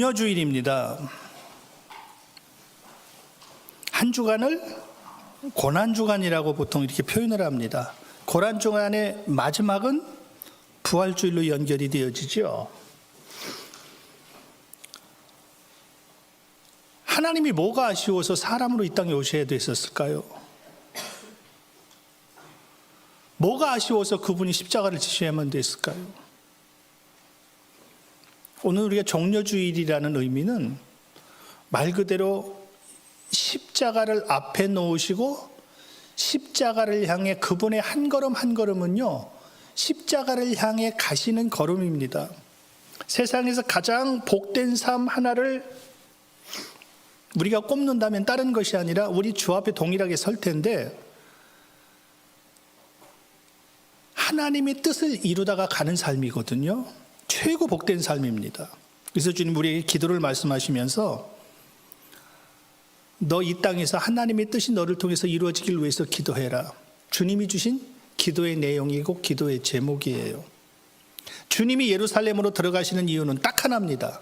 종려주일입니다. 한 주간을 고난주간이라고 보통 이렇게 표현을 합니다. 고난주간의 마지막은 부활주일로 연결이 되어지죠. 하나님이 뭐가 아쉬워서 사람으로 이 땅에 오셔야 됐었을까요? 뭐가 아쉬워서 그분이 십자가를 지셔야만 됐을까요? 오늘 우리가 종려주일이라는 의미는 말 그대로 십자가를 앞에 놓으시고 십자가를 향해 그분의 한 걸음 한 걸음은요, 십자가를 향해 가시는 걸음입니다. 세상에서 가장 복된 삶 하나를 우리가 꼽는다면 다른 것이 아니라 우리 주 앞에 동일하게 설 텐데, 하나님의 뜻을 이루다가 가는 삶이거든요. 최고 복된 삶입니다. 그래서 주님 우리에게 기도를 말씀하시면서 너 이 땅에서 하나님의 뜻이 너를 통해서 이루어지길 위해서 기도해라. 주님이 주신 기도의 내용이고 기도의 제목이에요. 주님이 예루살렘으로 들어가시는 이유는 딱 하나입니다.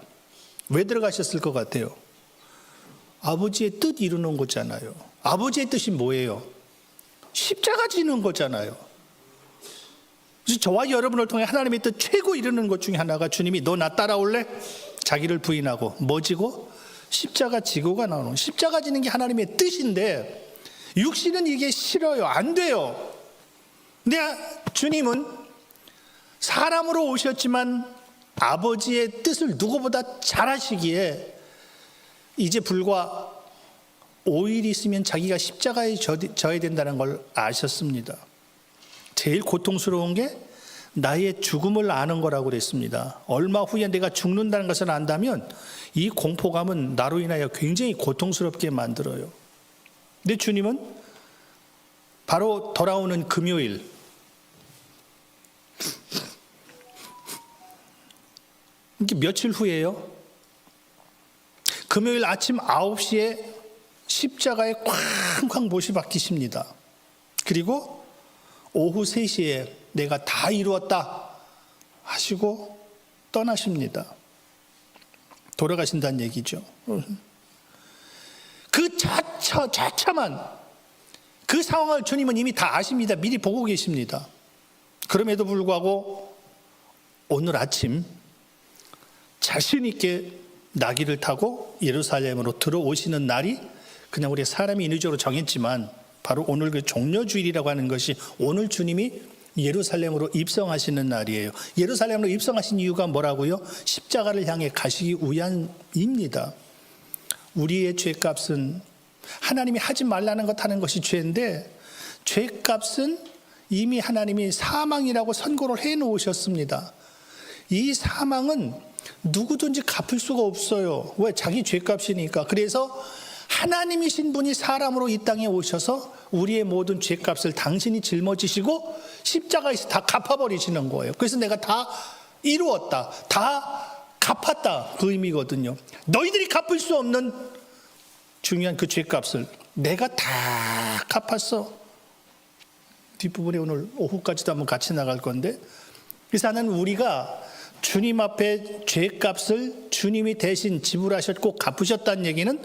왜 들어가셨을 것 같아요? 아버지의 뜻 이루는 거잖아요. 아버지의 뜻이 뭐예요? 십자가 지는 거잖아요. 그래서 저와 여러분을 통해 하나님의 뜻 최고 이루는 것 중에 하나가 주님이 너 나 따라올래? 자기를 부인하고 뭐 지고? 십자가 지고가 나오는, 십자가 지는 게 하나님의 뜻인데 육신은 이게 싫어요. 안 돼요. 근데 주님은 사람으로 오셨지만 아버지의 뜻을 누구보다 잘 하시기에 이제 불과 5일 있으면 자기가 십자가에 져야 된다는 걸 아셨습니다. 제일 고통스러운 게 나의 죽음을 아는 거라고 그랬습니다. 얼마 후에 내가 죽는다는 것을 안다면 이 공포감은 나로 인하여 굉장히 고통스럽게 만들어요. 근데 주님은 바로 돌아오는 금요일, 이게 며칠 후에요. 금요일 아침 9시에 십자가에 쾅쾅 못이 박히십니다. 그리고 오후 3시에 내가 다 이루었다 하시고 떠나십니다. 돌아가신다는 얘기죠. 그 자참한 그 상황을 주님은 이미 다 아십니다. 미리 보고 계십니다. 그럼에도 불구하고 오늘 아침 자신 있게 나귀를 타고 예루살렘으로 들어오시는 날이 그냥 우리 사람이 인위적으로 정했지만 바로 오늘 그 종려주일이라고 하는 것이 오늘 주님이 예루살렘으로 입성하시는 날이에요. 예루살렘으로 입성하신 이유가 뭐라고요? 십자가를 향해 가시기 위함입니다. 우리의 죄값은 하나님이 하지 말라는 것 하는 것이 죄인데, 죄값은 이미 하나님이 사망이라고 선고를 해 놓으셨습니다. 이 사망은 누구든지 갚을 수가 없어요. 왜? 자기 죄값이니까. 그래서 하나님이신 분이 사람으로 이 땅에 오셔서 우리의 모든 죄값을 당신이 짊어지시고 십자가에서 다 갚아버리시는 거예요. 그래서 내가 다 이루었다, 다 갚았다, 그 의미거든요. 너희들이 갚을 수 없는 중요한 그 죄값을 내가 다 갚았어. 뒷부분에 오늘 오후까지도 한번 같이 나갈 건데, 그래서 나는 우리가 주님 앞에 죄값을 주님이 대신 지불하셨고 갚으셨다는 얘기는,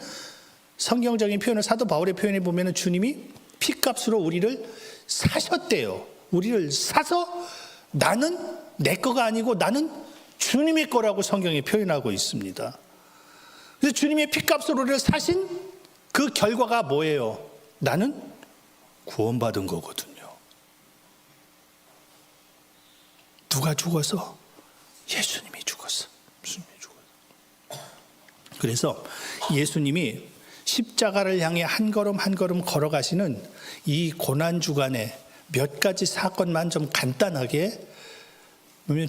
성경적인 표현을 사도 바울의 표현에 보면 주님이 피값으로 우리를 사셨대요. 우리를 사서 나는 내 거가 아니고 나는 주님의 거라고 성경이 표현하고 있습니다. 그래서 주님의 피값으로 우리를 사신 그 결과가 뭐예요? 나는 구원받은 거거든요. 누가 죽어서? 예수님이 죽었어. 그래서 예수님이 십자가를 향해 한 걸음 한 걸음 걸어가시는 이 고난주간에 몇 가지 사건만 좀 간단하게,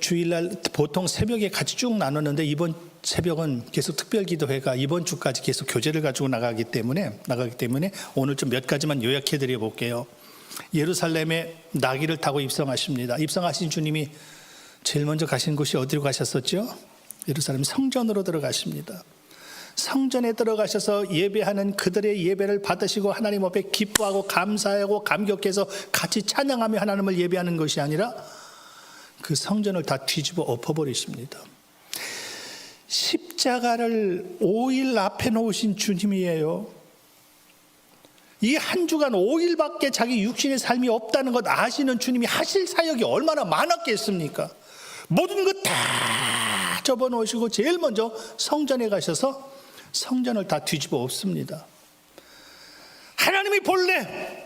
주일날 보통 새벽에 같이 쭉 나눴는데 이번 새벽은 계속 특별기도회가 이번 주까지 계속 교제를 가지고 나가기 때문에 오늘 좀 몇 가지만 요약해 드려 볼게요. 예루살렘에 나귀를 타고 입성하십니다. 입성하신 주님이 제일 먼저 가신 곳이 어디로 가셨었죠? 예루살렘 성전으로 들어가십니다. 성전에 들어가셔서 예배하는 그들의 예배를 받으시고 하나님 앞에 기뻐하고 감사하고 감격해서 같이 찬양하며 하나님을 예배하는 것이 아니라 그 성전을 다 뒤집어 엎어버리십니다. 십자가를 5일 앞에 놓으신 주님이에요. 이 한 주간 5일밖에 자기 육신의 삶이 없다는 것 아시는 주님이 하실 사역이 얼마나 많았겠습니까? 모든 것 다 접어놓으시고 제일 먼저 성전에 가셔서 성전을 다 뒤집어 엎습니다. 하나님이 본래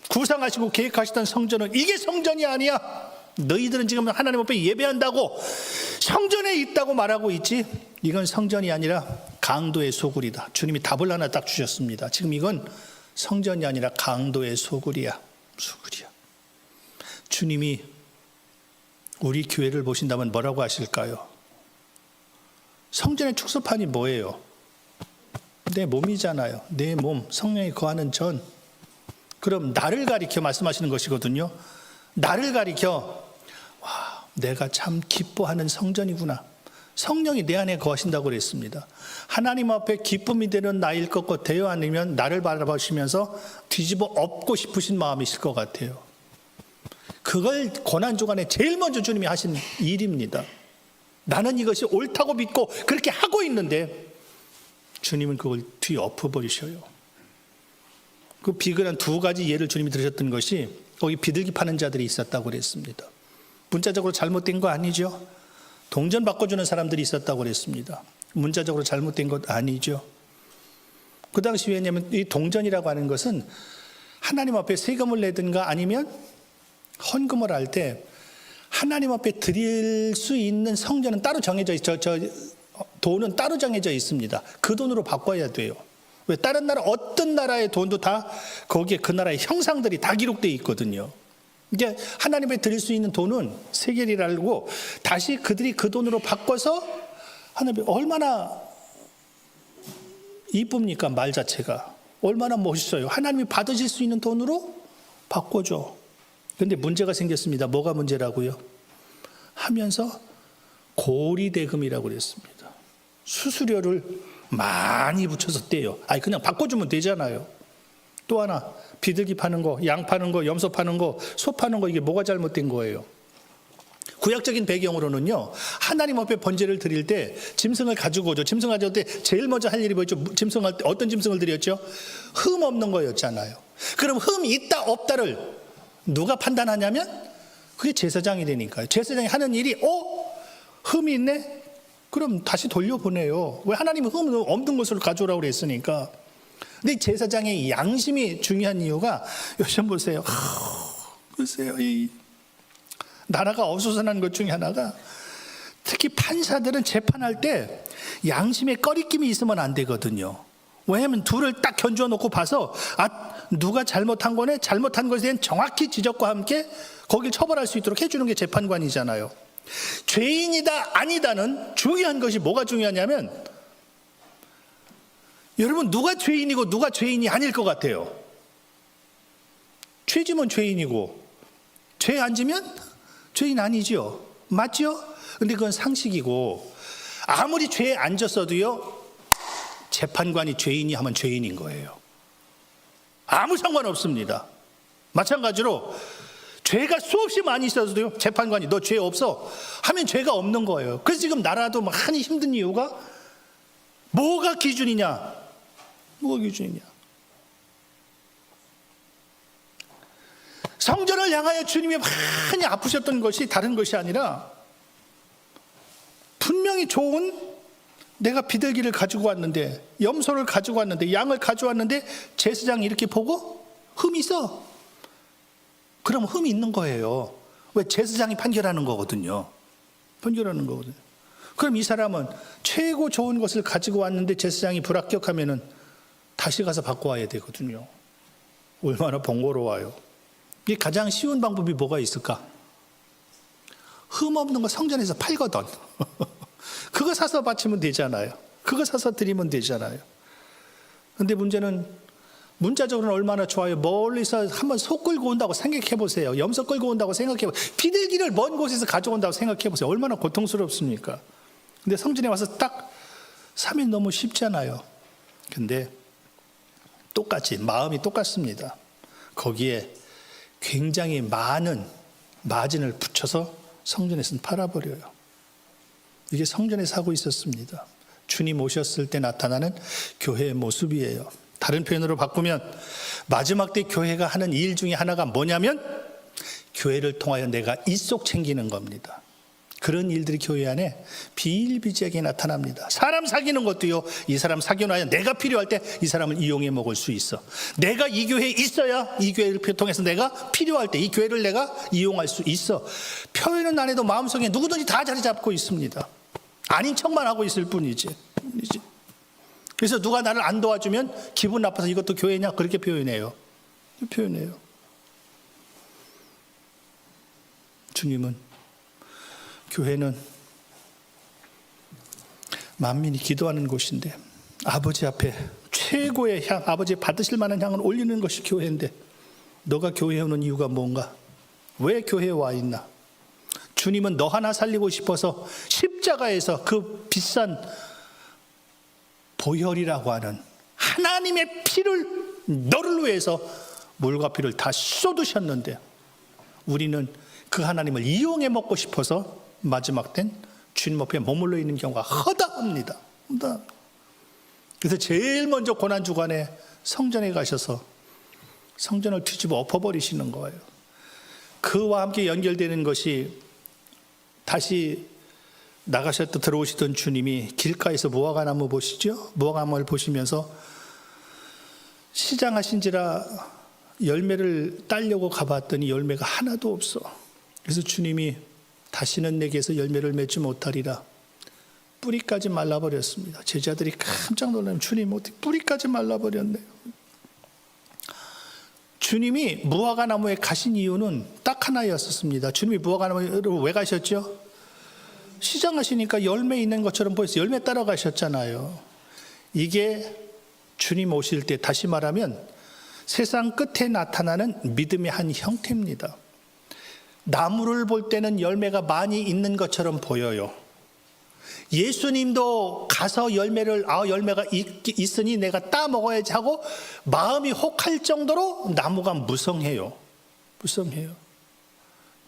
구상하시고 계획하시던 성전은 이게 성전이 아니야. 너희들은 지금 하나님 앞에 예배한다고 성전에 있다고 말하고 있지, 이건 성전이 아니라 강도의 소굴이다. 주님이 답을 하나 딱 주셨습니다. 지금 이건 성전이 아니라 강도의 소굴이야. 소굴이야. 주님이 우리 교회를 보신다면 뭐라고 하실까요? 성전의 축소판이 뭐예요? 내 몸이잖아요. 내 몸, 성령이 거하는 전. 그럼 나를 가리켜 말씀하시는 것이거든요. 나를 가리켜, 와, 내가 참 기뻐하는 성전이구나. 성령이 내 안에 거하신다고 그랬습니다. 하나님 앞에 기쁨이 되는 나일 것 같아요? 아니면 나를 바라보시면서 뒤집어 엎고 싶으신 마음이실 것 같아요? 그걸 고난주간에 제일 먼저 주님이 하신 일입니다. 나는 이것이 옳다고 믿고 그렇게 하고 있는데 주님은 그걸 뒤엎어버리셔요. 그 비근한 두 가지 예를 주님이 들으셨던 것이 거기 비둘기 파는 자들이 있었다고 그랬습니다. 문자적으로 잘못된 거 아니죠? 동전 바꿔주는 사람들이 있었다고 그랬습니다. 문자적으로 잘못된 것 아니죠? 그 당시 왜냐하면 이 동전이라고 하는 것은 하나님 앞에 세금을 내든가 아니면 헌금을 할 때 하나님 앞에 드릴 수 있는 성전은 따로 정해져 있죠. 돈은 따로 정해져 있습니다. 그 돈으로 바꿔야 돼요. 왜? 다른 나라 어떤 나라의 돈도 다 거기에 그 나라의 형상들이 다 기록되어 있거든요. 이제 하나님께 드릴 수 있는 돈은 세겔이라고 다시 그들이 그 돈으로 바꿔서 하나님 얼마나 이쁩니까? 말 자체가 얼마나 멋있어요. 하나님이 받으실 수 있는 돈으로 바꿔줘. 그런데 문제가 생겼습니다. 뭐가 문제라고요? 하면서 고리대금이라고 그랬습니다. 수수료를 많이 붙여서 떼요. 아니 그냥 바꿔주면 되잖아요. 또 하나 비둘기 파는 거, 양 파는 거, 염소 파는 거, 소 파는 거, 이게 뭐가 잘못된 거예요? 구약적인 배경으로는요, 하나님 앞에 번제를 드릴 때 짐승을 가지고 오죠. 짐승 가져올 때 제일 먼저 할 일이 뭐였죠? 짐승할 때 어떤 짐승을 드렸죠? 흠 없는 거였잖아요. 그럼 흠 있다 없다를 누가 판단하냐면 그게 제사장이 되니까요. 제사장이 하는 일이 흠이 있네? 그럼 다시 돌려보내요. 왜? 하나님은 흠 없는 것을 가져오라고 그랬으니까. 근데 제사장의 양심이 중요한 이유가 요즘 보세요. 보세요. 이 나라가 어수선한 것 중에 하나가 특히 판사들은 재판할 때 양심의 꺼리낌이 있으면 안 되거든요. 왜냐하면 둘을 딱 견주어 놓고 봐서 누가 잘못한 거네, 잘못한 것에 대한 정확히 지적과 함께 거길 처벌할 수 있도록 해주는 게 재판관이잖아요. 죄인이다 아니다는 중요한 것이 뭐가 중요하냐면, 여러분 누가 죄인이고 누가 죄인이 아닐 것 같아요? 죄 지면 죄인이고 죄 안 지면 죄인 아니죠. 맞죠? 근데 그건 상식이고, 아무리 죄에 안 졌어도요, 재판관이 죄인이 하면 죄인인 거예요. 아무 상관없습니다. 마찬가지로 죄가 수없이 많이 있어도요, 재판관이 너 죄 없어 하면 죄가 없는 거예요. 그래서 지금 나라도 많이 힘든 이유가 뭐가 기준이냐? 뭐가 기준이냐? 성전을 향하여 주님이 많이 아프셨던 것이 다른 것이 아니라, 분명히 좋은, 내가 비둘기를 가지고 왔는데, 염소를 가지고 왔는데, 양을 가져왔는데 제사장이 이렇게 보고 흠이 있어. 그럼 흠이 있는 거예요. 왜? 제사장이 판결하는 거거든요. 판결하는 거거든요. 그럼 이 사람은 최고 좋은 것을 가지고 왔는데 제사장이 불합격하면은 다시 가서 바꿔와야 되거든요. 얼마나 번거로워요. 이게 가장 쉬운 방법이 뭐가 있을까? 흠 없는 거 성전에서 팔거든. 그거 사서 바치면 되잖아요. 그거 사서 드리면 되잖아요. 그런데 문제는 문자적으로는 얼마나 좋아요. 멀리서 한번 소 끌고 온다고 생각해 보세요. 염소 끌고 온다고 생각해 보세요. 비둘기를 먼 곳에서 가져온다고 생각해 보세요. 얼마나 고통스럽습니까? 근데 성전에 와서 딱 사면 너무 쉽잖아요. 근데 똑같이 마음이 똑같습니다. 거기에 굉장히 많은 마진을 붙여서 성전에서는 팔아버려요. 이게 성전에서 하고 있었습니다. 주님 오셨을 때 나타나는 교회의 모습이에요. 다른 표현으로 바꾸면 마지막 때 교회가 하는 일 중에 하나가 뭐냐면 교회를 통하여 내가 이속 챙기는 겁니다. 그런 일들이 교회 안에 비일비재하게 나타납니다. 사람 사귀는 것도요, 이 사람 사귀어놔야 내가 필요할 때 이 사람을 이용해 먹을 수 있어. 내가 이 교회에 있어야 이 교회를 통해서 내가 필요할 때 이 교회를 내가 이용할 수 있어. 표현은 안 해도 마음속에 누구든지 다 자리 잡고 있습니다. 아닌 척만 하고 있을 뿐이지. 그래서 누가 나를 안 도와주면 기분 나빠서 이것도 교회냐? 그렇게 표현해요. 주님은 교회는 만민이 기도하는 곳인데 아버지 앞에 최고의 향, 아버지 받으실 만한 향을 올리는 것이 교회인데 너가 교회에 오는 이유가 뭔가? 왜 교회에 와 있나? 주님은 너 하나 살리고 싶어서 십자가에서 그 비싼 보혈이라고 하는 하나님의 피를 너를 위해서 물과 피를 다 쏟으셨는데 우리는 그 하나님을 이용해 먹고 싶어서 마지막 땐 주님 앞에 머물러 있는 경우가 허다합니다. 그래서 제일 먼저 고난주간에 성전에 가셔서 성전을 뒤집어 엎어버리시는 거예요. 그와 함께 연결되는 것이 다시 나가셨다 들어오시던 주님이 길가에서 무화과나무 보시죠? 무화과나무를 보시면서 시장하신지라 열매를 따려고 가봤더니 열매가 하나도 없어. 그래서 주님이 다시는 내게서 열매를 맺지 못하리라. 뿌리까지 말라버렸습니다. 제자들이 깜짝 놀라면 주님 어떻게 뿌리까지 말라버렸네요. 주님이 무화과나무에 가신 이유는 딱 하나였었습니다. 주님이 무화과나무로 왜 가셨죠? 시장하시니까 열매 있는 것처럼 보여서 열매 따라 가셨잖아요. 이게 주님 오실 때 다시 말하면 세상 끝에 나타나는 믿음의 한 형태입니다. 나무를 볼 때는 열매가 많이 있는 것처럼 보여요. 예수님도 가서 열매가 있으니 내가 따 먹어야지 하고 마음이 혹할 정도로 나무가 무성해요.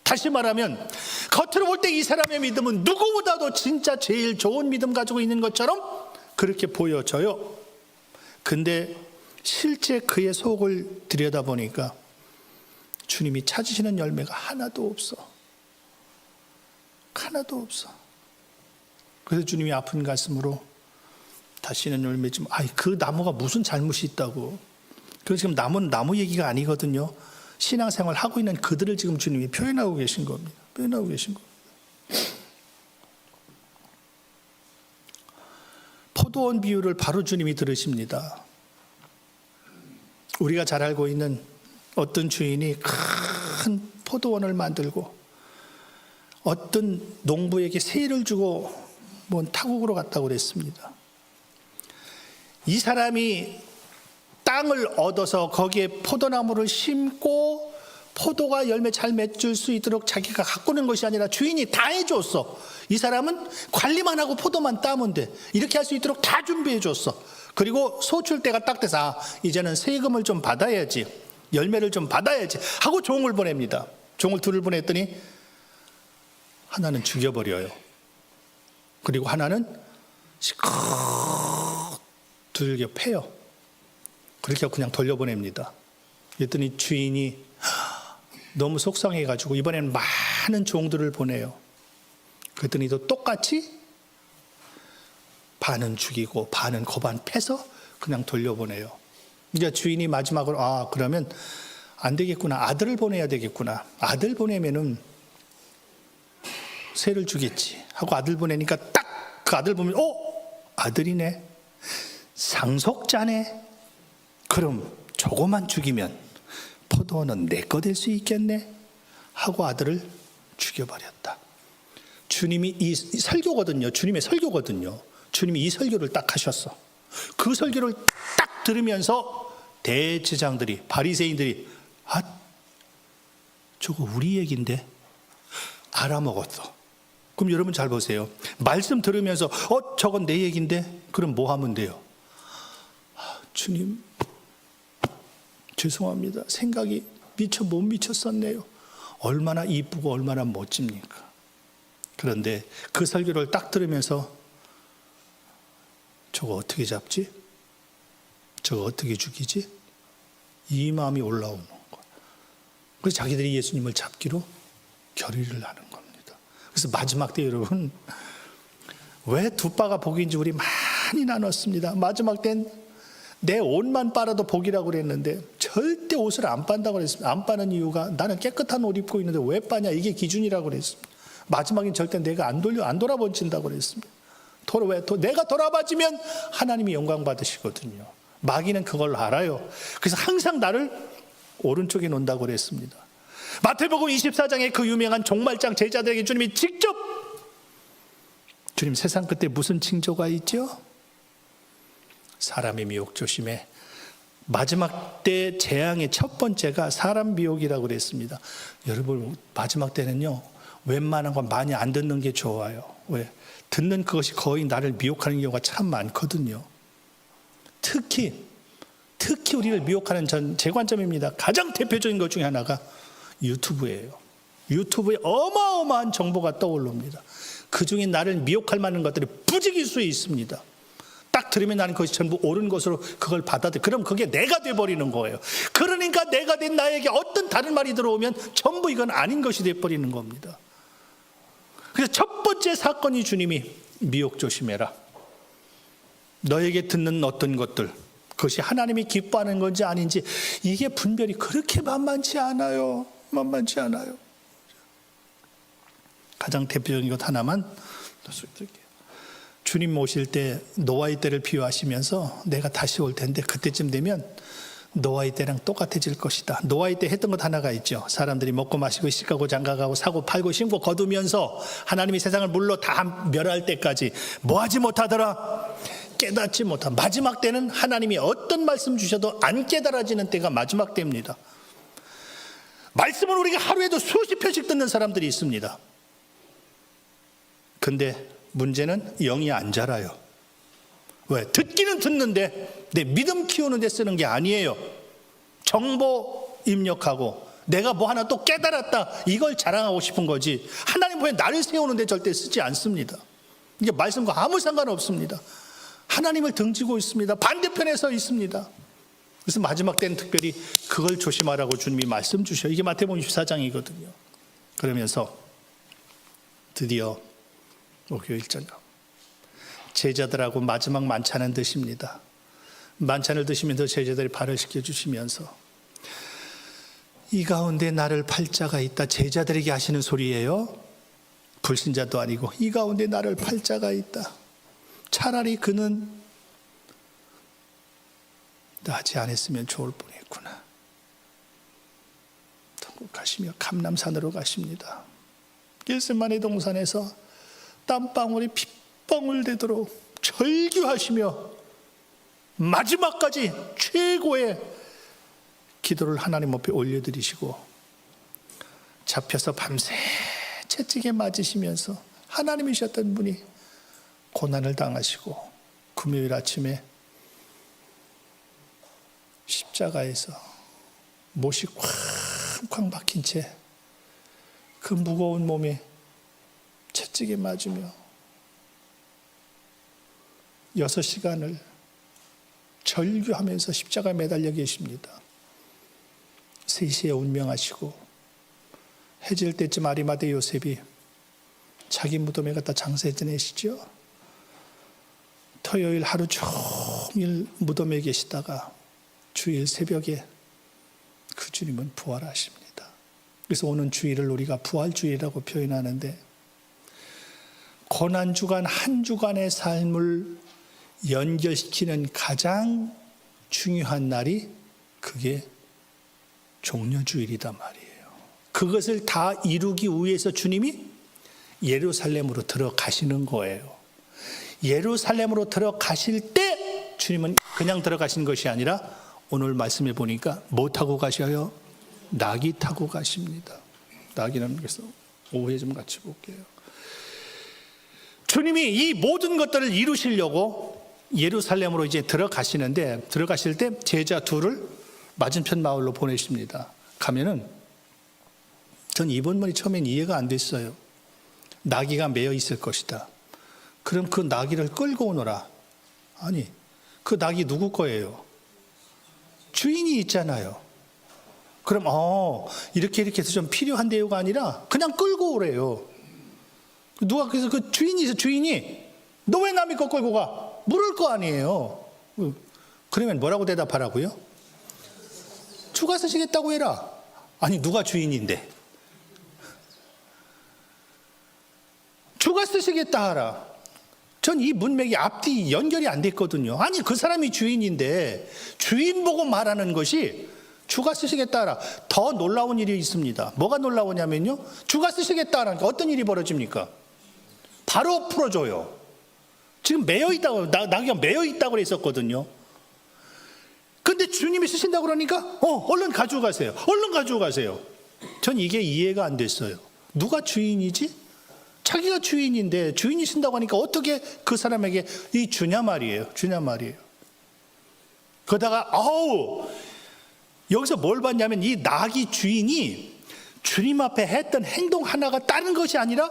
다시 말하면 겉으로 볼 때 이 사람의 믿음은 누구보다도 진짜 제일 좋은 믿음 가지고 있는 것처럼 그렇게 보여져요. 근데 실제 그의 속을 들여다보니까 주님이 찾으시는 열매가 하나도 없어. 그래서 주님이 아픈 가슴으로 다시는 열매 좀, 그 나무가 무슨 잘못이 있다고. 그래서 지금 나무는 나무 얘기가 아니거든요. 신앙생활 하고 있는 그들을 지금 주님이 표현하고 계신 겁니다. 포도원 비유를 바로 주님이 들으십니다. 우리가 잘 알고 있는 어떤 주인이 큰 포도원을 만들고 어떤 농부에게 세일을 주고 타국으로 갔다고 그랬습니다. 이 사람이 땅을 얻어서 거기에 포도나무를 심고 포도가 열매 잘 맺을 수 있도록 자기가 가꾸는 것이 아니라 주인이 다 해줬어. 이 사람은 관리만 하고 포도만 따면 돼. 이렇게 할 수 있도록 다 준비해 줬어. 그리고 소출 때가 딱 돼서 이제는 세금을 좀 받아야지, 열매를 좀 받아야지 하고 종을 보냅니다. 종을 둘을 보냈더니 하나는 죽여버려요. 그리고 하나는 두들겨 패요. 그렇게 하고 그냥 돌려보냅니다. 그랬더니 주인이 너무 속상해가지고 이번에는 많은 종들을 보내요. 그랬더니 또 똑같이 반은 죽이고 반은 거반 패서 그냥 돌려보내요. 이제 주인이 마지막으로 그러면 안 되겠구나. 아들을 보내야 되겠구나. 아들 보내면은 새를 주겠지 하고 아들 보내니까 딱 그 아들 보면 아들이네. 상속자네. 그럼 저거만 죽이면 포도원은 내 거 될 수 있겠네 하고 아들을 죽여버렸다. 주님이 이 설교거든요. 주님의 설교거든요. 주님이 이 설교를 딱 하셨어. 그 설교를 딱 들으면서 대제사장들이, 바리새인들이 저거 우리 얘기인데 알아먹었어. 그럼 여러분 잘 보세요. 말씀 들으면서 저건 내 얘기인데 그럼 뭐 하면 돼요? 주님 죄송합니다. 생각이 못 미쳤었네요. 얼마나 이쁘고 얼마나 멋집니까? 그런데 그 설교를 딱 들으면서 저거 어떻게 잡지? 저거 어떻게 죽이지? 이 마음이 올라오는 거예요. 그래서 자기들이 예수님을 잡기로 결의를 하는 겁니다. 그래서 마지막 때 여러분, 왜 두 바가 복인지 우리 많이 나눴습니다. 마지막 땐 내 옷만 빨아도 복이라고 그랬는데 절대 옷을 안 빤다고 그랬습니다. 안 빠는 이유가 나는 깨끗한 옷 입고 있는데 왜 빠냐, 이게 기준이라고 그랬습니다. 마지막엔 절대 내가 안 돌아번진다고 그랬습니다. 내가 돌아봐지면 하나님이 영광 받으시거든요. 마귀는 그걸 알아요. 그래서 항상 나를 오른쪽에 놓는다고 그랬습니다. 마태복음 24장에 그 유명한 종말장 제자들에게 주님이 직접, 주님 세상 끝에 무슨 징조가 있죠? 사람의 미혹 조심해. 마지막 때 재앙의 첫 번째가 사람 미혹이라고 그랬습니다. 여러분, 마지막 때는요, 웬만한 건 많이 안 듣는 게 좋아요. 왜? 듣는 그것이 거의 나를 미혹하는 경우가 참 많거든요. 특히 우리를 미혹하는 제 관점입니다. 가장 대표적인 것 중에 하나가 유튜브예요. 유튜브에 어마어마한 정보가 떠오릅니다. 그 중에 나를 미혹할 만한 것들이 부지기수에 있습니다. 딱 들으면 나는 그것이 전부 옳은 것으로 그걸 받아들여. 그럼 그게 내가 돼버리는 거예요. 그러니까 내가 된 나에게 어떤 다른 말이 들어오면 전부 이건 아닌 것이 돼버리는 겁니다. 그래서 첫 번째 사건이 주님이 미혹 조심해라. 너에게 듣는 어떤 것들, 그것이 하나님이 기뻐하는 건지 아닌지, 이게 분별이 그렇게 만만치 않아요. 만만치 않아요. 가장 대표적인 것 하나만 더 드릴게요. 주님 오실 때 노아의 때를 비유하시면서 내가 다시 올 텐데 그때쯤 되면 노아의 때랑 똑같아질 것이다. 노아의 때 했던 것 하나가 있죠. 사람들이 먹고 마시고 시가고 장가가고 사고 팔고 심고 거두면서 하나님이 세상을 물로 다 멸할 때까지 뭐 하지 못하더라? 깨닫지 못한. 마지막 때는 하나님이 어떤 말씀 주셔도 안 깨달아지는 때가 마지막 때입니다. 말씀을 우리가 하루에도 수십 편씩 듣는 사람들이 있습니다. 근데 문제는 영이 안 자라요. 왜? 듣기는 듣는데 내 믿음 키우는 데 쓰는 게 아니에요. 정보 입력하고 내가 뭐 하나 또 깨달았다, 이걸 자랑하고 싶은 거지, 하나님 보에 나를 세우는 데 절대 쓰지 않습니다. 이게 말씀과 아무 상관없습니다. 하나님을 등지고 있습니다. 반대편에 서 있습니다. 그래서 마지막 때는 특별히 그걸 조심하라고 주님이 말씀 주셔요. 이게 마태복음 24장이거든요. 그러면서 드디어 목요일 저녁 제자들하고 마지막 만찬은 드십니다. 만찬을 드시면서 제자들이 발을 씻겨주시면서 이 가운데 나를 팔 자가 있다. 제자들에게 하시는 소리예요. 불신자도 아니고 이 가운데 나를 팔 자가 있다. 차라리 그는 나지 않았으면 좋을 뻔했구나. 가시며 감람산으로 가십니다. 겟세마네 동산에서 땀방울이 핏방울 되도록 절규하시며 마지막까지 최고의 기도를 하나님 앞에 올려드리시고 잡혀서 밤새 채찍에 맞으시면서 하나님이셨던 분이 고난을 당하시고 금요일 아침에 십자가에서 못이 쾅쾅 박힌 채 그 무거운 몸에 채찍에 맞으며 6시간을 절규하면서 십자가에 매달려 계십니다. 3시에 운명하시고 해질 때쯤 아리마대 요셉이 자기 무덤에 갖다 장사 지내시죠. 토요일 하루 종일 무덤에 계시다가 주일 새벽에 그 주님은 부활하십니다. 그래서 오는 주일을 우리가 부활주일이라고 표현하는데, 고난주간 한 주간의 삶을 연결시키는 가장 중요한 날이 그게 종려주일이단 말이에요. 그것을 다 이루기 위해서 주님이 예루살렘으로 들어가시는 거예요. 예루살렘으로 들어가실 때 주님은 그냥 들어가신 것이 아니라 오늘 말씀해 보니까 뭐 타고 가셔요? 낙이 타고 가십니다. 낙이라는 것은 오후에 좀 같이 볼게요. 주님이 이 모든 것들을 이루시려고 예루살렘으로 이제 들어가시는데, 들어가실 때 제자 둘을 맞은편 마을로 보내십니다. 가면은 전 이번 말이 처음엔 이해가 안 됐어요. 나귀가 매여 있을 것이다. 그럼 그 나귀를 끌고 오너라. 아니, 그 나귀 누구 거예요? 주인이 있잖아요. 그럼 이렇게 해서 좀 필요한데요가 아니라 그냥 끌고 오래요. 누가 그래서 그 주인이 있어. 주인이 너 왜 남의 거 끌고 가? 물을 거 아니에요. 그러면 뭐라고 대답하라고요? 주가 쓰시겠다고 해라. 아니, 누가 주인인데? 주가 쓰시겠다 하라. 전 이 문맥이 앞뒤 연결이 안 됐거든요. 아니, 그 사람이 주인인데 주인 보고 말하는 것이 주가 쓰시겠다 하라. 더 놀라운 일이 있습니다. 뭐가 놀라우냐면요, 주가 쓰시겠다 하라니까 어떤 일이 벌어집니까? 바로 풀어줘요. 지금 매여 있다고, 나귀가 매여 있다고 그랬었거든요. 근데 주님이 쓰신다고 그러니까 얼른 가지고 가세요. 얼른 가지고 가세요. 전 이게 이해가 안 됐어요. 누가 주인이지? 자기가 주인인데 주인이 쓴다고 하니까 어떻게 그 사람에게 이 주냐 말이에요. 주냐 말이에요. 그러다가 여기서 뭘 봤냐면 이 나귀 주인이 주님 앞에 했던 행동 하나가 다른 것이 아니라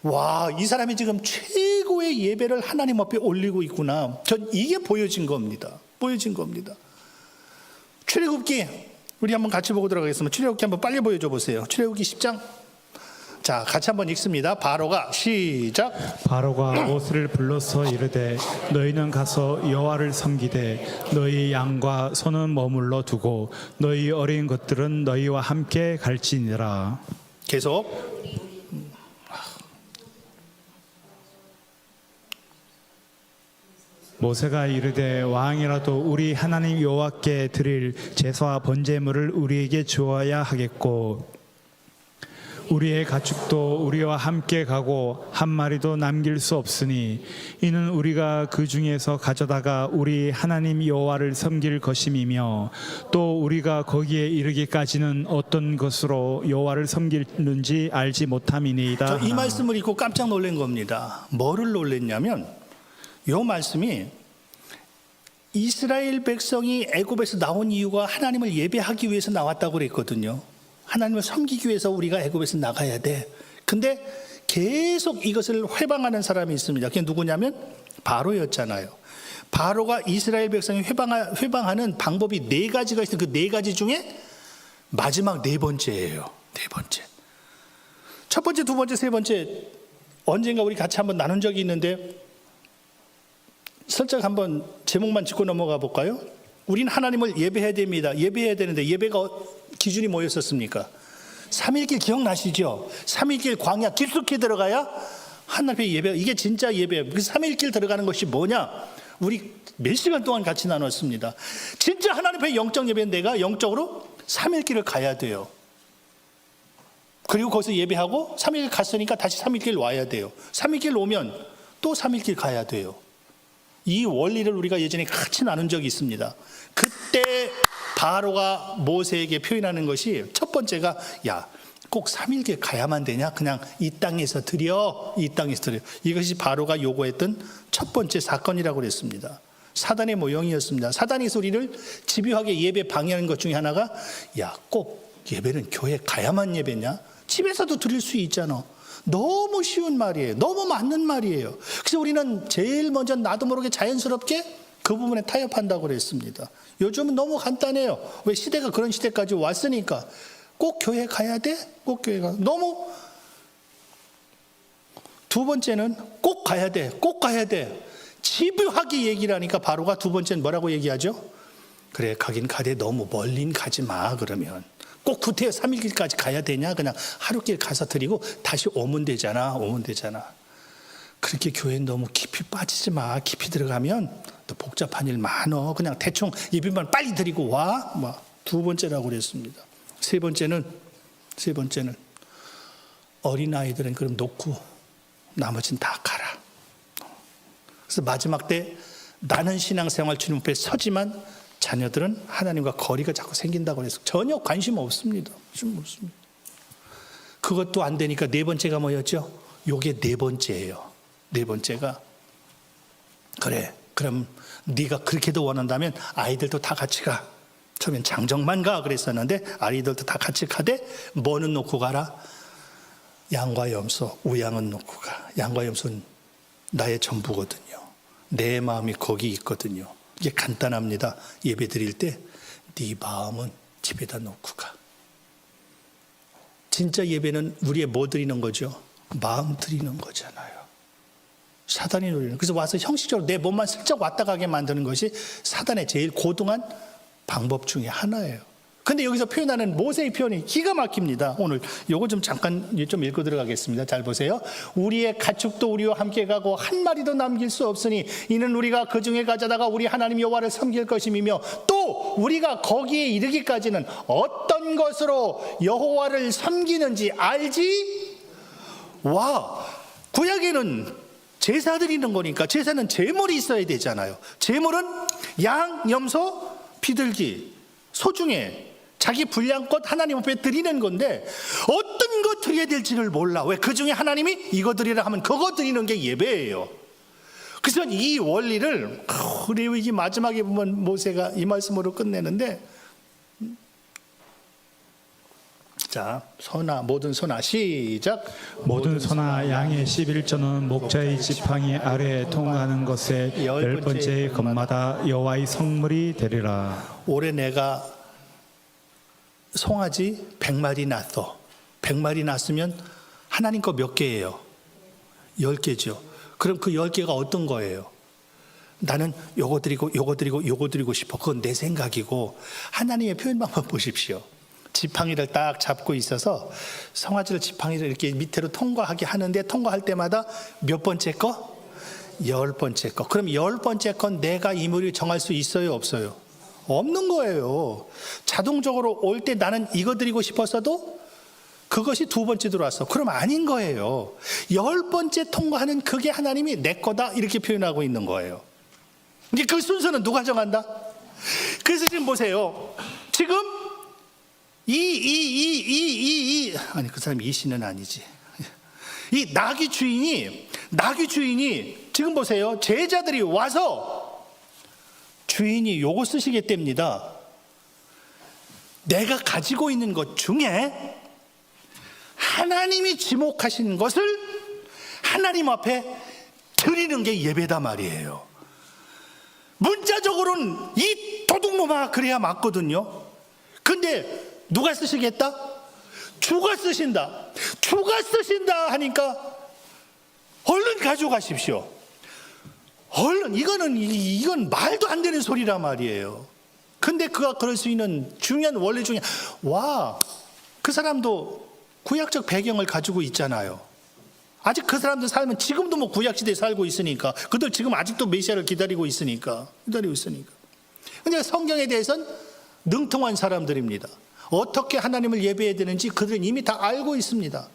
와, 이 사람이 지금 최고의 예배를 하나님 앞에 올리고 있구나. 전 이게 보여진 겁니다. 보여진 겁니다. 출애굽기 우리 한번 같이 보고 들어가겠습니다. 출애굽기 한번 빨리 보여줘 보세요. 출애굽기 10장. 자, 같이 한번 읽습니다. 바로가 시작. 바로가 모세를 불러서 이르되 너희는 가서 여호와를 섬기되 너희 양과 소는 머물러 두고 너희 어린 것들은 너희와 함께 갈지니라. 계속. 모세가 이르되 왕이라도 우리 하나님 여호와께 드릴 제사와 번제물을 우리에게 주어야 하겠고 우리의 가축도 우리와 함께 가고 한 마리도 남길 수 없으니 이는 우리가 그 중에서 가져다가 우리 하나님 여호와를 섬길 것임이며 또 우리가 거기에 이르기까지는 어떤 것으로 여호와를 섬기는지 알지 못함이니이다. 이 말씀을 읽고 깜짝 놀란 겁니다. 뭐를 놀랐냐면 이 말씀이 이스라엘 백성이 애굽에서 나온 이유가 하나님을 예배하기 위해서 나왔다고 그랬거든요. 하나님을 섬기기 위해서 우리가 애굽에서 나가야 돼. 근데 계속 이것을 회방하는 사람이 있습니다. 그게 누구냐면 바로였잖아요. 바로가 이스라엘 백성이 회방하는 방법이 4가지가 있어요. 그 4가지 중에 마지막 4번째예요. 4번째. 첫 번째, 두 번째, 세 번째 언젠가 우리 같이 한번 나눈 적이 있는데 살짝 한번 제목만 짚고 넘어가 볼까요? 우린 하나님을 예배해야 됩니다. 예배해야 되는데 예배가 기준이 뭐였었습니까? 3일길 기억나시죠? 3일길 광야 깊숙이 들어가야 하나님 앞에 예배. 이게 진짜 예배예요. 그 3일길 들어가는 것이 뭐냐? 우리 몇 시간 동안 같이 나눴습니다. 진짜 하나님 앞에 영적 예배는 내가 영적으로 3일길을 가야 돼요. 그리고 거기서 예배하고 3일길 갔으니까 다시 3일길 와야 돼요. 3일길 오면 또 3일길 가야 돼요. 이 원리를 우리가 예전에 같이 나눈 적이 있습니다. 그때 바로가 모세에게 표현하는 것이 첫 번째가 꼭 3일길 가야만 되냐? 그냥 이 땅에서 드려. 이 땅에서 드려. 이것이 바로가 요구했던 첫 번째 사건이라고 그랬습니다. 사단의 모형이었습니다. 사단이 우리를 집요하게 예배 방해하는 것 중에 하나가 꼭 예배는 교회 가야만 예배냐? 집에서도 드릴 수 있잖아. 너무 쉬운 말이에요. 너무 맞는 말이에요. 그래서 우리는 제일 먼저 나도 모르게 자연스럽게 그 부분에 타협한다고 그랬습니다. 요즘은 너무 간단해요. 왜? 시대가 그런 시대까지 왔으니까. 꼭 교회 가야 돼? 꼭 교회 가. 너무. 두 번째는 꼭 가야 돼. 꼭 가야 돼. 집요하게 얘기를 하니까 바로가 두 번째는 뭐라고 얘기하죠? 그래, 가긴 가되 너무 멀린 가지 마. 그러면 꼭 구태여 3일길까지 가야 되냐? 그냥 하루길 가서 드리고 다시 오면 되잖아. 오면 되잖아. 그렇게 교회에 너무 깊이 빠지지 마. 깊이 들어가면 또 복잡한 일 많어. 그냥 대충 예배만 빨리 드리고 와. 두 번째라고 그랬습니다. 세 번째는 어린아이들은 그럼 놓고 나머지는 다 가라. 그래서 마지막 때 나는 신앙생활 주님 앞에 서지만 자녀들은 하나님과 거리가 자꾸 생긴다고 해서 전혀 관심 없습니다. 그것도 안 되니까 네 번째가 뭐였죠? 요게 네 번째예요. 네 번째가 그래, 그럼 네가 그렇게도 원한다면 아이들도 다 같이 가. 처음엔 장정만 가 그랬었는데 아이들도 다 같이 가되 뭐는 놓고 가라? 양과 염소, 우양은 놓고 가. 양과 염소는 나의 전부거든요. 내 마음이 거기 있거든요. 이게 간단합니다. 예배 드릴 때 네 마음은 집에다 놓고 가. 진짜 예배는 우리의 뭐 드리는 거죠? 마음 드리는 거잖아요. 사단이 노리는. 그래서 와서 형식적으로 내 몸만 슬쩍 왔다 가게 만드는 것이 사단의 제일 고등한 방법 중에 하나예요. 근데 여기서 표현하는 모세의 표현이 기가 막힙니다. 오늘 요거 좀 잠깐 좀 읽고 들어가겠습니다. 잘 보세요. 우리의 가축도 우리와 함께 가고 한 마리도 남길 수 없으니 이는 우리가 그 중에 가져다가 우리 하나님 여호와를 섬길 것임이며 또 우리가 거기에 이르기까지는 어떤 것으로 여호와를 섬기는지 알지? 와, 구약에는 제사 드리는 거니까 제사는 제물이 있어야 되잖아요. 제물은 양, 염소, 비둘기, 소중에 자기 분량껏 하나님 앞에 드리는 건데 어떤 거 드려야 될지를 몰라. 왜? 그 중에 하나님이 이거 드리라 하면 그거 드리는 게 예배예요. 그래서 이 원리를 레위기 마지막에 보면 모세가 이 말씀으로 끝내는데, 자, 소나 모든 소나 시작. 모든 소나 양의 11조는 목자의 지팡이 아래에 통하는 것에 10번째 것마다 여호와의 성물이 되리라. 올해 내가 송아지 100마리 낳았어. 100마리 낳았으면 하나님 거 몇 개예요? 10개죠. 그럼 그 10개가 어떤 거예요? 나는 요거 드리고 요거 드리고 요거 드리고 싶어. 그건 내 생각이고, 하나님의 표현 방법 보십시오. 지팡이를 딱 잡고 있어서 송아지를 지팡이를 이렇게 밑으로 통과하게 하는데, 통과할 때마다 몇 번째 거? 10번째 거. 그럼 10번째 건 내가 이물을 정할 수 있어요, 없어요? 없는 거예요. 자동적으로 올 때 나는 이거 드리고 싶었어도 그것이 2번째 들어왔어. 그럼 아닌 거예요. 10번째 통과하는 그게 하나님이 내 거다 이렇게 표현하고 있는 거예요. 이제 그 순서는 누가 정한다? 그래서 지금 보세요. 지금 아니, 그 사람이 이 씨는 아니지. 이 나귀 주인이 지금 보세요. 제자들이 와서 주인이 요거 쓰시겠답니다. 내가 가지고 있는 것 중에 하나님이 지목하신 것을 하나님 앞에 드리는 게 예배다 말이에요. 문자적으로는 이 도둑놈아 그래야 맞거든요. 근데 누가 쓰시겠다? 주가 쓰신다. 주가 쓰신다 하니까 얼른 가져가십시오. 얼른. 이건 말도 안 되는 소리란 말이에요. 근데 그가 그럴 수 있는 중요한 원리 중에, 와, 그 사람도 구약적 배경을 가지고 있잖아요. 아직 그 사람들 살면 지금도 뭐 구약시대에 살고 있으니까, 그들 지금 아직도 메시아를 기다리고 있으니까. 근데 성경에 대해서는 능통한 사람들입니다. 어떻게 하나님을 예배해야 되는지 그들은 이미 다 알고 있습니다.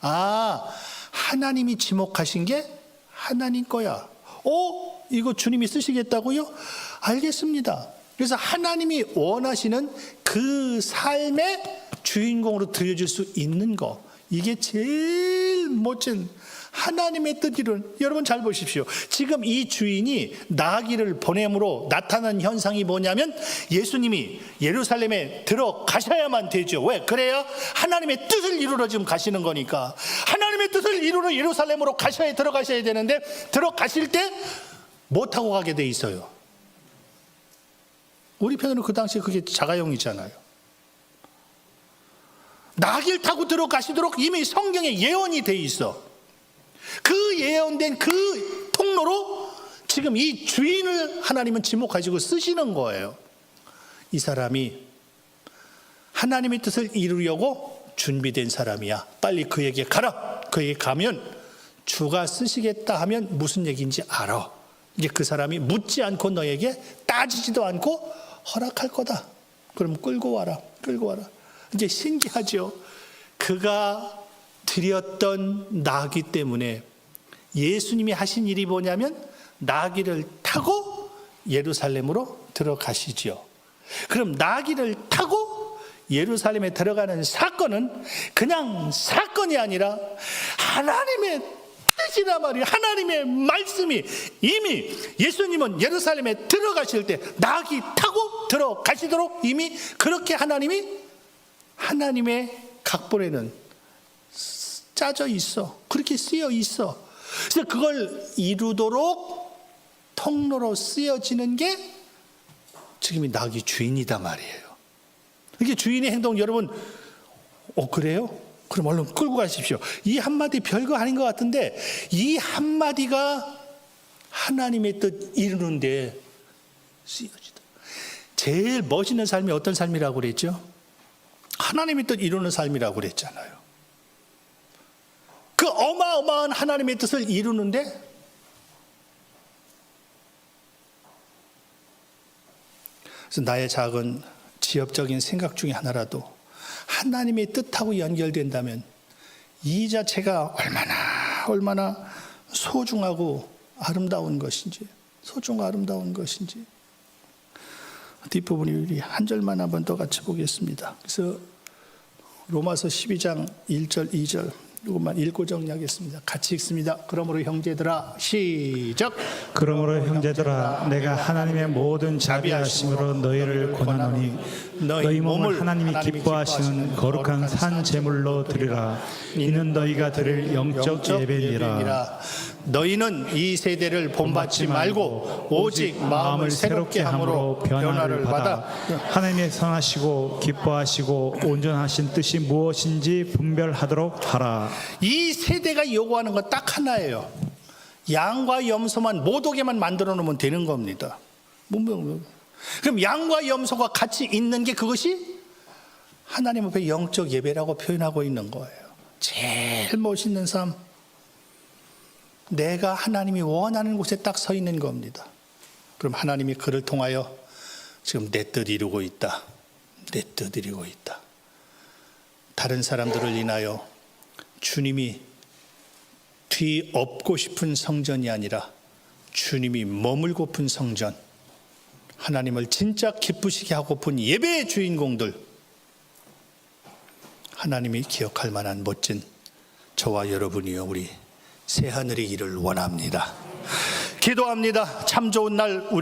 아, 하나님이 지목하신 게 하나님 거야. 이거 주님이 쓰시겠다고요? 알겠습니다. 그래서 하나님이 원하시는 그 삶의 주인공으로 드려질 수 있는 거, 이게 제일 멋진 하나님의 뜻이론. 여러분 잘 보십시오. 지금 이 주인이 나귀를 보냄으로 나타난 현상이 뭐냐면, 예수님이 예루살렘에 들어가셔야만 되죠. 왜? 그래야 하나님의 뜻을 이루러 지금 가시는 거니까. 하나님의 뜻을 이루러 예루살렘으로 들어가셔야 되는데, 들어가실 때 뭐 타고 가게 돼 있어요? 우리 편으로 그 당시에 그게 자가용이잖아요. 나귀를 타고 들어가시도록 이미 성경에 예언이 돼 있어. 그 예언된 그 통로로 지금 이 주인을 하나님은 지목하시고 쓰시는 거예요. 이 사람이 하나님의 뜻을 이루려고 준비된 사람이야. 빨리 그에게 가라. 그에게 가면 주가 쓰시겠다 하면 무슨 얘기인지 알아. 이제 그 사람이 묻지 않고 너에게 따지지도 않고 허락할 거다. 그럼 끌고 와라. 이제 신기하죠. 그가 드렸던 나귀 때문에 예수님이 하신 일이 뭐냐면 나귀를 타고 예루살렘으로 들어가시죠. 그럼 나귀를 타고 예루살렘에 들어가는 사건은 그냥 사건이 아니라 하나님의 뜻이란 말이에요. 하나님의 말씀이 이미 예수님은 예루살렘에 들어가실 때 나귀 타고 들어가시도록 이미 그렇게 하나님의 각본에는 짜져 있어. 그렇게 쓰여 있어. 그래서 그걸 이루도록 통로로 쓰여지는 게 지금 이 낙이 주인이다 말이에요. 이게 주인의 행동, 여러분, 그래요? 그럼 얼른 끌고 가십시오. 이 한마디 별거 아닌 것 같은데 이 한마디가 하나님의 뜻 이루는데 쓰여지다. 제일 멋있는 삶이 어떤 삶이라고 그랬죠? 하나님의 뜻 이루는 삶이라고 그랬잖아요. 그 어마어마한 하나님의 뜻을 이루는데 그래서 나의 작은 지엽적인 생각 중에 하나라도 하나님의 뜻하고 연결된다면 이 자체가 얼마나 소중하고 아름다운 것인지, 소중하고 아름다운 것인지. 뒷부분이 우리 한 절만 한번 더 같이 보겠습니다. 그래서 로마서 12장 1절 2절 이것만 읽고 정리하겠습니다. 같이 읽습니다. 그러므로 형제들아, 시작. 그러므로 형제들아 내가 하나님의 모든 자비하심으로 너희를 권하노니 너희 몸을 하나님이 기뻐하시는 거룩한 산 제물로 드리라. 이는 너희가 드릴 영적 예배니라. 너희는 이 세대를 본받지 말고 오직 마음을 새롭게 함으로 변화를 받아 하나님의 선하시고 기뻐하시고 온전하신 뜻이 무엇인지 분별하도록 하라. 이 세대가 요구하는 건 딱 하나예요. 양과 염소만 못 오게만 만들어 놓으면 되는 겁니다. 그럼 양과 염소가 같이 있는 게 그것이 하나님 앞에 영적 예배라고 표현하고 있는 거예요. 제일 멋있는 삶. 내가 하나님이 원하는 곳에 딱 서 있는 겁니다. 그럼 하나님이 그를 통하여 지금 내 뜻 이루고 있다. 내 뜻 이루고 있다. 다른 사람들을 인하여 주님이 뒤엎고 싶은 성전이 아니라 주님이 머물고픈 성전, 하나님을 진짜 기쁘시게 하고픈 예배의 주인공들, 하나님이 기억할 만한 멋진 저와 여러분이요 우리 새하늘이 이를 원합니다. 기도합니다. 참 좋은 날